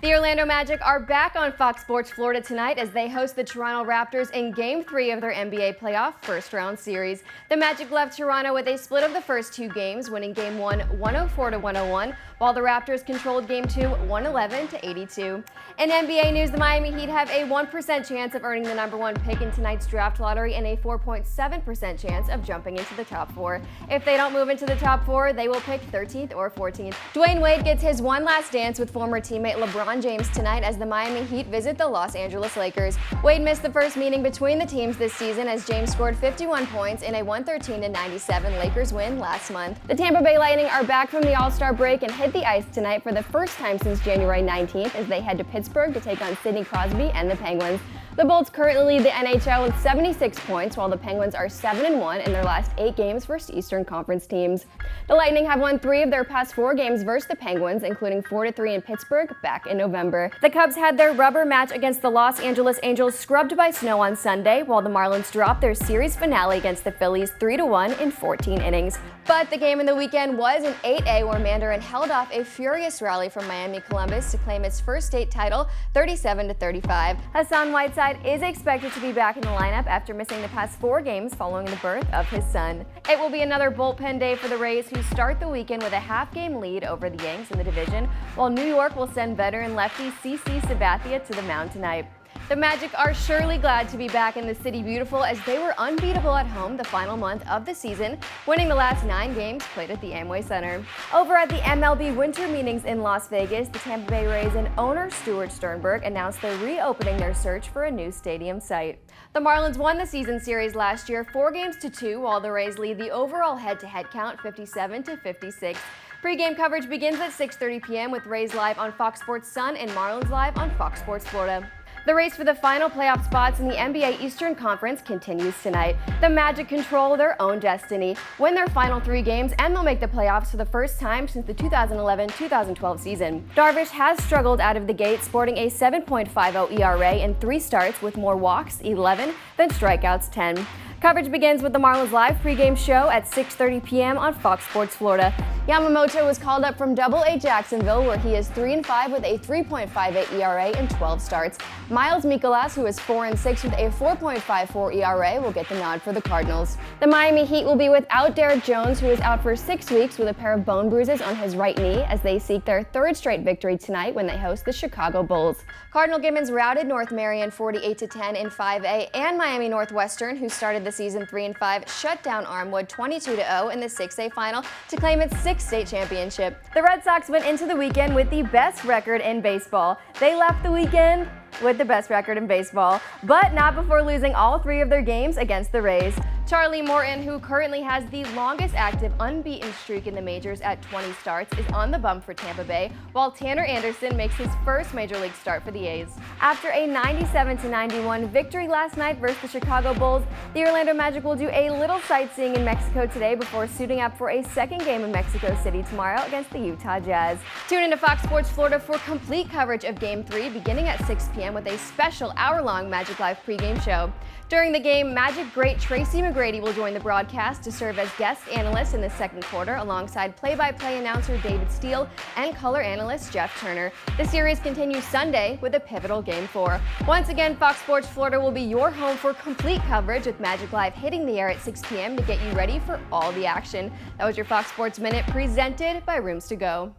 The Orlando Magic are back on Fox Sports Florida tonight as they host the Toronto Raptors in Game 3 of their NBA playoff first-round series. The Magic left Toronto with a split of the first two games, winning Game 1 104-101, while the Raptors controlled Game 2 111-82. In NBA news, the Miami Heat have a 1% chance of earning the #1 pick in tonight's draft lottery and a 4.7% chance of jumping into the top 4. If they don't move into the top 4, they will pick 13th or 14th. Dwayne Wade gets his one last dance with former teammate LeBron James tonight as the Miami Heat visit the Los Angeles Lakers. Wade missed the first meeting between the teams this season as James scored 51 points in a 113-97 Lakers win last month. The Tampa Bay Lightning are back from the All-Star break and hit the ice tonight for the first time since January 19th as they head to Pittsburgh to take on Sidney Crosby and the Penguins. The Bolts currently lead the NHL with 76 points, while the Penguins are 7-1 in their last 8 games versus Eastern Conference teams. The Lightning have won 3 of their past 4 games versus the Penguins, including 4-3 in Pittsburgh back in November. The Cubs had their rubber match against the Los Angeles Angels scrubbed by snow on Sunday, while the Marlins dropped their series finale against the Phillies 3-1 in 14 innings. But the game in the weekend was an 8A where Mandarin held off a furious rally from Miami Columbus to claim its first state title 37-35. Hassan Whiteside is expected to be back in the lineup after missing the past 4 games following the birth of his son. It will be another bullpen day for the Rays, who start the weekend with a half-game lead over the Yanks in the division, while New York will send veteran lefty CC Sabathia to the mound tonight. The Magic are surely glad to be back in the City Beautiful as they were unbeatable at home the final month of the season, winning the last 9 games played at the Amway Center. Over at the MLB winter meetings in Las Vegas, the Tampa Bay Rays and owner Stuart Sternberg announced they're reopening their search for a new stadium site. The Marlins won the season series last year 4-2, while the Rays lead the overall head-to-head count 57-56. Pre-game coverage begins at 6:30 p.m. with Rays Live on Fox Sports Sun and Marlins Live on Fox Sports Florida. The race for the final playoff spots in the NBA Eastern Conference continues tonight. The Magic control their own destiny, win their final 3 games, and they'll make the playoffs for the first time since the 2011-2012 season. Darvish has struggled out of the gate, sporting a 7.50 ERA in 3 starts with more walks, 11, than strikeouts, 10. Coverage begins with the Marlins Live pregame show at 6:30 p.m. on Fox Sports Florida. Yamamoto was called up from Double-A Jacksonville, where he is 3-5 with a 3.58 ERA in 12 starts. Miles Mikolas, who is 4-6 with a 4.54 ERA, will get the nod for the Cardinals. The Miami Heat will be without Derek Jones, who is out for 6 weeks with a pair of bone bruises on his right knee, as they seek their 3rd straight victory tonight when they host the Chicago Bulls. Cardinal Gibbons routed North Marion 48-10 in 5A, and Miami Northwestern, who started the season 3-5, shut down Armwood 22-0 in the 6A final to claim its 6th state championship. The Red Sox went into the weekend with the best record in baseball. They left the weekend with the best record in baseball, but not before losing all 3 of their games against the Rays. Charlie Morton, who currently has the longest active unbeaten streak in the majors at 20 starts, is on the bump for Tampa Bay, while Tanner Anderson makes his first major league start for the A's. After a 97-91 victory last night versus the Chicago Bulls, the Orlando Magic will do a little sightseeing in Mexico today before suiting up for a second game in Mexico City tomorrow against the Utah Jazz. Tune into Fox Sports Florida for complete coverage of Game 3 beginning at 6 p.m. with a special hour-long Magic Live pregame show. During the game, Magic great Tracy McGrady will join the broadcast to serve as guest analyst in the second quarter alongside play-by-play announcer David Steele and color analyst Jeff Turner. The series continues Sunday with a pivotal Game 4. Once again, Fox Sports Florida will be your home for complete coverage with Magic Live hitting the air at 6 p.m. to get you ready for all the action. That was your Fox Sports Minute presented by Rooms to Go.